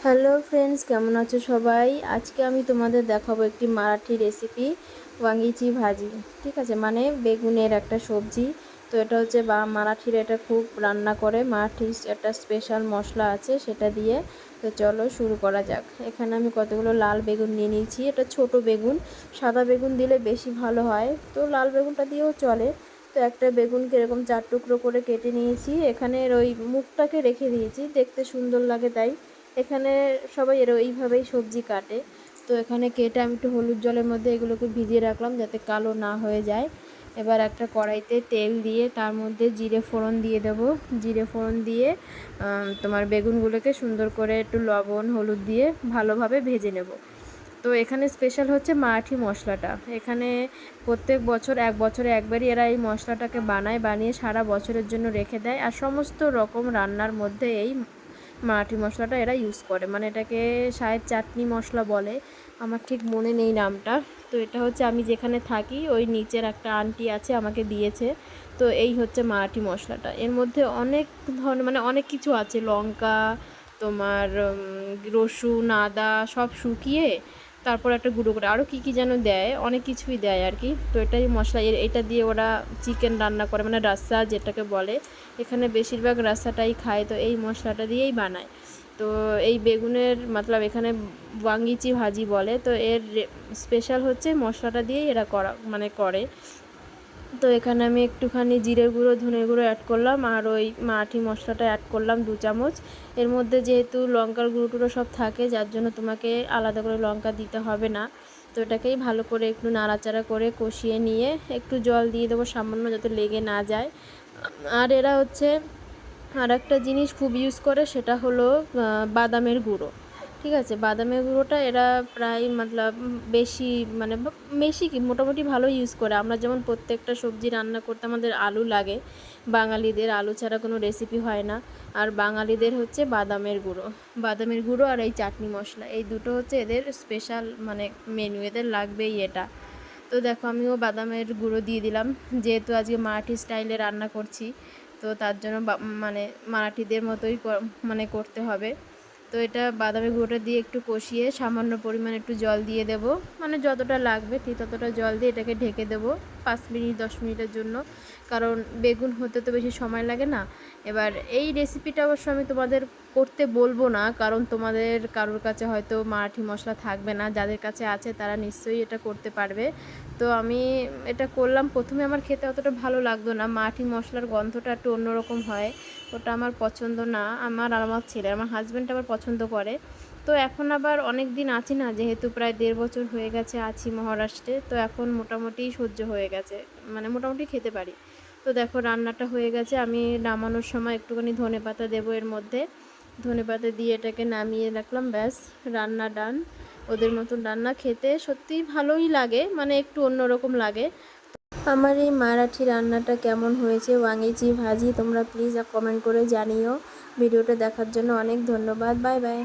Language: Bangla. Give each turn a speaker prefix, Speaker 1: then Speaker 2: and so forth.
Speaker 1: হ্যালো ফ্রেন্ডস, কেমন আছো সবাই? আজকে আমি তোমাদের দেখাবো একটি মারাঠি রেসিপি, ওয়াঙ্গিচি ভাজি। ঠিক আছে, মানে বেগুনের একটা সবজি। তো এটা হচ্ছে মারাঠির, এটা খুব রান্না করে, মারাঠির একটা স্পেশাল মশলা আছে সেটা দিয়ে। তো চলো শুরু করা যাক। এখানে আমি কতগুলো লাল বেগুন নিয়ে নিয়েছি। এটা ছোট বেগুন, সাদা বেগুন দিলে বেশি ভালো হয়, তো লাল বেগুনটা দিয়েও চলে। তো একটা বেগুনকে এরকম 4 টুকরো করে কেটে নিয়েছি। এখানে ওই মুখটাকে রেখে দিয়েছি, দেখতে সুন্দর লাগে তাই। এখানে সবাই এইভাবেই সবজি কাটে। তো এখানে কেটে আমি একটু হলুদ জলের মধ্যে এগুলোকে ভিজিয়ে রাখলাম যাতে কালো না হয়ে যায়। এবার একটা কড়াইতে তেল দিয়ে তার মধ্যে জিরে ফোড়ন দিয়ে দেবো। জিরে ফোড়ন দিয়ে তোমার বেগুনগুলোকে সুন্দর করে একটু লবণ হলুদ দিয়ে ভালোভাবে ভেজে নেব। তো এখানে স্পেশাল হচ্ছে মারাঠি মশলাটা। এখানে প্রত্যেক বছর, এক বছরে একবারই এরা এই মশলাটাকে বানিয়ে সারা বছরের জন্য রেখে দেয়। আর সমস্ত রকম রান্নার মধ্যে এই মারাঠি মশলাটা এরা ইউজ করে, মানে এটাকে শায়েদ চাটনি মশলা বলে, আমার ঠিক মনে নেই নামটা। তো এটা হচ্ছে আমি যেখানে থাকি ওই নিচের একটা আন্টি আছে, আমাকে দিয়েছে। তো এই হচ্ছে মারাঠি মশলাটা। এর মধ্যে অনেক ধরনের, মানে অনেক কিছু আছে, লঙ্কা, তোমার রসুন, আদা সব শুকিয়ে তারপর একটা গুঁড়ো করে আরও কী যেন দেয়, অনেক কিছুই দেয় আর কি। তো এটাই মশলা, এটা দিয়ে ওরা চিকেন রান্না করে, মানে রাস্সা যেটাকে বলে। এখানে বেশিরভাগ রাস্সাটাই খায়, তো এই মশলাটা দিয়েই বানায়। তো এই বেগুনের মতলব এখানে ওয়াঙ্গিচি ভাজি বলে। তো এর স্পেশাল হচ্ছে মশলাটা দিয়েই এরা করে। তো এখানে আমি একটুখানি জিরের গুঁড়ো, ধনের গুঁড়ো অ্যাড করলাম, আর ওই মারাঠি মশলাটা অ্যাড করলাম 2 চামচ। এর মধ্যে যেহেতু লঙ্কার গুঁড়ো টুড়ো সব থাকে, যার জন্য তোমাকে আলাদা করে লঙ্কা দিতে হবে না। তো এটাকেই ভালো করে একটু নাড়াচাড়া করে কষিয়ে নিয়ে একটু জল দিয়ে দেবো সামান্য, যাতে লেগে না যায়। আর এরা হচ্ছে আর একটা জিনিস খুব ইউজ করে, সেটা হলো বাদামের গুঁড়ো। ঠিক আছে, বাদামের গুঁড়োটা এরা প্রায় মতলব বেশি, মানে বেশি কি মোটামুটি ভালো ইউজ করে। আমরা যেমন প্রত্যেকটা সবজি রান্না করতে আমাদের আলু লাগে, বাঙালিদের আলু ছাড়া কোনো রেসিপি হয় না। আর বাঙালিদের হচ্ছে বাদামের গুঁড়ো আর এই চাটনি মশলা, এই দুটো হচ্ছে এদের স্পেশাল, মানে মেনু, এদের লাগবেই এটা। তো দেখো আমিও বাদামের গুঁড়ো দিয়ে দিলাম, যেহেতু আজকে মারাঠি স্টাইলে রান্না করছি। তো তার জন্য মানে মারাঠিদের মতোই মানে করতে হবে। তো এটা বাদামের গুঁড়োটা দিয়ে একটু কষিয়ে সামান্য পরিমাণে একটু জল দিয়ে দেব, মানে যতটা লাগবে ঠিক ততটা জল দিয়ে এটাকে ঢেকে দেব 5 মিনিট 10 মিনিটের জন্য, কারণ বেগুন হতে তো বেশি সময় লাগে না। এবার এই রেসিপিটা অবশ্য আমি তোমাদের করতে বলবো না, কারণ তোমাদের কারোর কাছে হয়তো মারাঠি মশলা থাকবে না, যাদের কাছে আছে তারা নিশ্চয়ই এটা করতে পারবে। তো আমি এটা করলাম, প্রথমে আমার খেতে অতটা ভালো লাগতো না, মারাঠি মশলার গন্ধটা একটু অন্যরকম হয়, ওটা আমার পছন্দ না। আমার ছেলে, আমার হাজব্যান্ড আবার পছন্দ করে। তো এখন আবার অনেক দিন আছি না, যেহেতু প্রায় 1.5 বছর হয়ে গেছে আছি মহারাষ্ট্রে, তো এখন মোটামুটি সহ্য হয়ে গেছে, মানে মোটামুটি খেতে পারি। তো দেখো রান্নাটা হয়ে গেছে, আমি নামানোর সময় একটুখানি ধনেপাতা দেবো এর মধ্যে। ধনেপাতা দিয়ে এটাকে নামিয়ে রাখলাম, ব্যাস রান্না ডান। ওদের মতন রান্না খেতে সত্যিই ভালোই লাগে, মানে একটু অন্যরকম লাগে। আমার এই মারাঠি রান্নাটা কেমন হয়েছে, ওয়াঙ্গিচি ভাজি, তোমরা প্লিজ কমেন্ট করে জানিও। ভিডিওটা দেখার জন্য অনেক ধন্যবাদ। Bye bye.